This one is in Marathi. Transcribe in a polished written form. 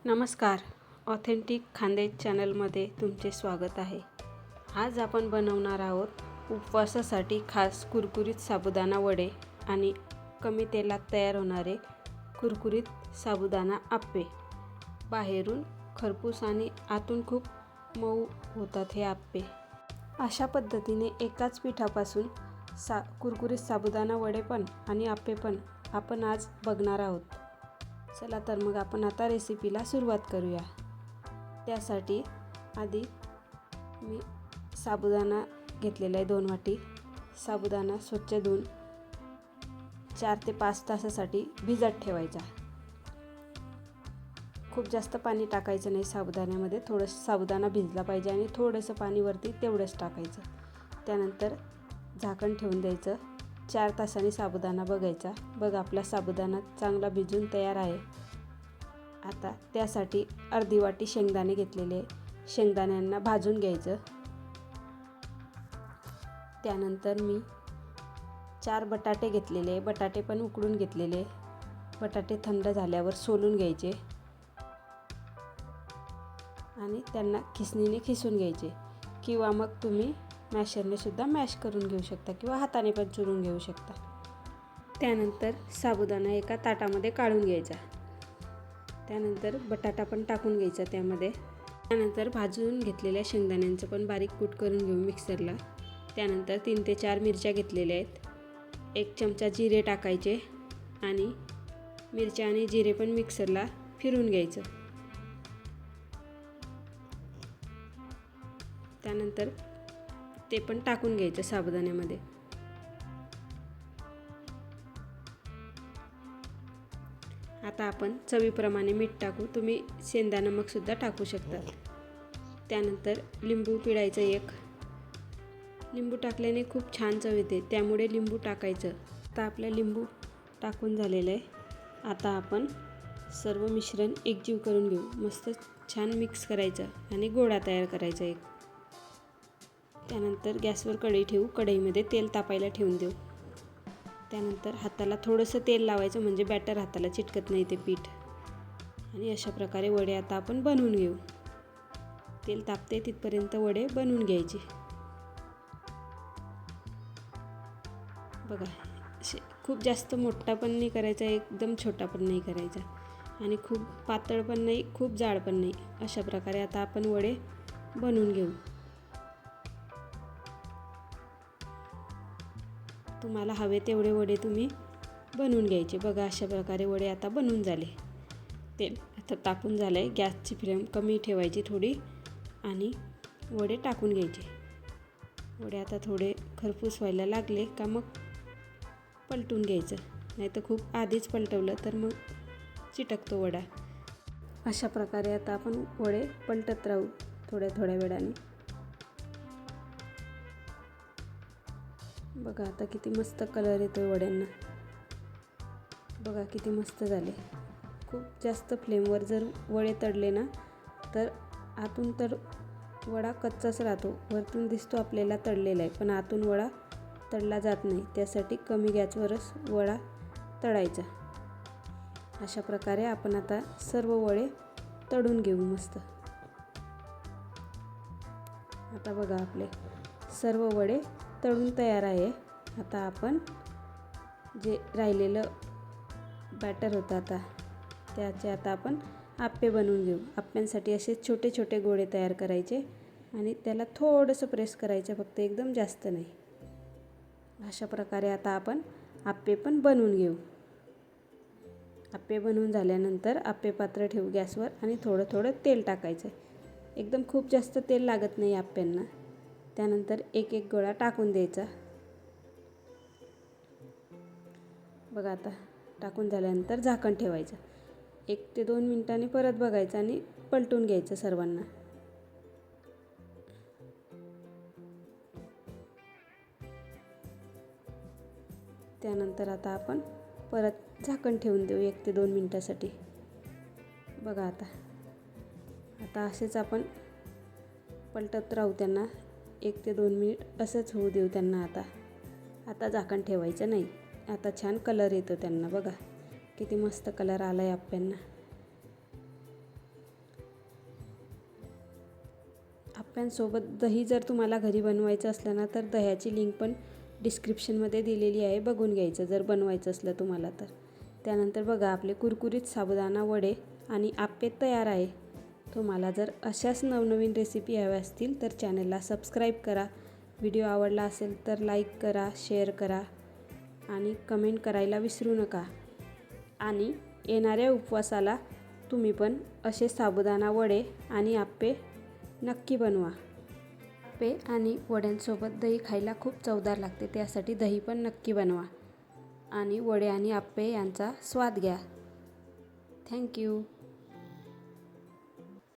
नमस्कार. ऑथेंटिक खानदेश चॅनलमध्ये तुमचे स्वागत आहे. आज आपण बनवणार आहोत उपवासासाठी खास कुरकुरीत साबुदाणा वडे आणि कमी तेलात तयार होणारे कुरकुरीत साबुदाणा आप्पे. बाहेरून खरपूस आणि आतून खूप मऊ होतात हे आप्पे. अशा पद्धतीने एकाच पिठापासून कुरकुरीत साबुदाणा वडे पण आणि आप्पे पण आपण आज बघणार आहोत. चला तर मग आपण आता रेसिपीला सुरुवात करूया. त्यासाठी आधी मी साबुदाणा घेतलेला आहे 2 वाटी. साबुदाणा स्वच्छ धुवून 4 ते 5 तासासाठी भिजत ठेवायचा. खूप जास्त पाणी टाकायचं नाही साबुदाण्यामध्ये. थोडंसं साबुदाणा भिजला पाहिजे आणि थोडंसं पाणी वरती तेवढंच टाकायचं. त्यानंतर झाकण ठेवून द्यायचं. 4 तासांनी साबुदाणा बघायचा. बघ आपला साबुदाणा चांगला भिजून तयार आहे. आता त्यासाठी अर्धी वाटी शेंगदाणे घेतलेले. शेंगदाण्यांना भाजून घ्यायचं. त्यानंतर मी 4 बटाटे घेतलेले. बटाटे पण उकडून घेतलेले. बटाटे थंड झाल्यावर सोलून घ्यायचे आणि त्यांना खिसणीने खिसून घ्यायचे किंवा मग तुम्ही मॅशरने सुद्धा मॅश करून घेऊ शकता किंवा हाताने पण चुरून घेऊ शकता. त्यानंतर साबुदाणा एका ताटामध्ये काढून घ्यायचा. त्यानंतर बटाटा पण टाकून घ्यायचा त्यामध्ये. त्यानंतर भाजून घेतलेल्या शेंगदाण्यांचं पण बारीक कूट करून घेऊ मिक्सरला. त्यानंतर 3 ते 4 मिरच्या घेतलेल्या आहेत. 1 चमचा जिरे टाकायचे आणि मिरच्या आणि जिरे पण मिक्सरला फिरून घ्यायचं. त्यानंतर ते पण टाकून घ्यायचं साबुदाण्यामध्ये. आता आपण चवीप्रमाणे मीठ टाकू. तुम्ही सेंधा नमक सुद्धा टाकू शकता. त्यानंतर लिंबू पिळायचं 1. लिंबू टाकल्याने खूप छान चव येते, त्यामुळे लिंबू टाकायचं. आता आपलं लिंबू टाकून झालेलं आहे. आता आपण सर्व मिश्रण एकजीव करून घेऊ. मस्त छान मिक्स करायचं आणि गोळा तयार करायचा एक. त्यानंतर गॅसवर कढई ठेवू. कढईमध्ये तेल तापायला ठेवून देऊ. त्यानंतर हाताला थोडंसं तेल लावायचं म्हणजे बॅटर हाताला चिटकत नाही ते पीठ. आणि अशा प्रकारे वडे आता आपण बनवून घेऊ. तेल तापते तिथपर्यंत वडे बनवून घ्यायचे. बघा, खूप जास्त मोठा पण नाही करायचा, एकदम छोटा पण नाही करायचा आणि खूप पातळ पण नाही, खूप जाड पण नाही. अशा प्रकारे आता आपण वडे बनवून घेऊ. तुम्हाला हवे तेवढे वडे तुम्ही बनवून घ्यायचे. बघा अशा प्रकारे वडे आता बनवून झाले. तेल आता तापून झालं आहे. गॅसची फ्लेम कमी ठेवायची थोडी आणि वडे टाकून घ्यायचे. वडे आता थोडे खरपूस व्हायला लागले का मग पलटून घ्यायचं. नाही तर खूप आधीच पलटवलं तर मग चिटकतो वडा. अशा प्रकारे आता आपण वडे पलटत राहू थोड्या थोड्या वेळाने. बघा आता किती मस्त कलर येतोय वड्यांना. बघा किती मस्त झाले. खूप जास्त फ्लेमवर जर वडे तळले ना तर आतून तर वडा कच्चाच राहतो. वरतून दिसतो आपल्याला तळलेला आहे, पण आतून वडा तळला जात नाही. त्यासाठी कमी गॅसवरच वडा तळायचा. अशा प्रकारे आपण आता सर्व वडे तळून घेऊ मस्त. आता बघा आपले सर्व वडे तळून तयार आहे. आता आपण जे राहिलेलं बॅटर होतं आता त्याचे आता आपण आप्पे बनवून घेऊ. आप्प्यांसाठी असे छोटे छोटे गोळे तयार करायचे आणि त्याला थोडंसं प्रेस करायचं फक्त, एकदम जास्त नाही. अशा प्रकारे आता आपण आप्पे पण बनवून घेऊ. आप्पे बनवून झाल्यानंतर आप्पे पात्र ठेवू गॅसवर आणि थोडं थोडं तेल टाकायचं. एकदम खूप जास्त तेल लागत नाही आप्प्यांना. त्यानंतर एक एक गोळा टाकून द्यायचा. बघा आता टाकून झाल्यानंतर झाकण ठेवायचं. 1 ते 2 मिनिटांनी परत बघायचं आणि पलटून घ्यायचं सर्वांना. त्यानंतर आता आपण परत झाकण ठेवून देऊ 1 ते 2 मिनिटासाठी. बघा आता असेच आपण पलटत राहू त्यांना 1 ते 2 मिनिट असंच होऊ देऊ त्यांना. आता झाकण ठेवायचं नाही. आता छान कलर येतो त्यांना. बघा किती मस्त कलर आला आहे आप्प्यांना. आप्यांसोबत दही जर तुम्हाला घरी बनवायचं असलं ना, तर दह्याची लिंक पण डिस्क्रिप्शनमध्ये दिलेली आहे, बघून घ्यायचं जर बनवायचं असलं तुम्हाला तर. त्यानंतर बघा आपले कुरकुरीत साबुदाणा वडे आणि आप्पे तयार आहे. तुम्हाला जर अशाच नवनवीन रेसिपी हव्या असतील तर चॅनलला सबस्क्राईब करा. व्हिडिओ आवडला असेल तर लाईक करा, शेअर करा आणि कमेंट करायला विसरू नका. आणि येणाऱ्या उपवासाला तुम्ही पण असे साबुदाणा वडे आणि आप्पे नक्की बनवा. आप्पे आणि वड्यांसोबत दही खायला खूप चवदार लागते, त्यासाठी दही पण नक्की बनवा आणि वडे आणि आप्पे यांचा स्वाद घ्या. थँक्यू.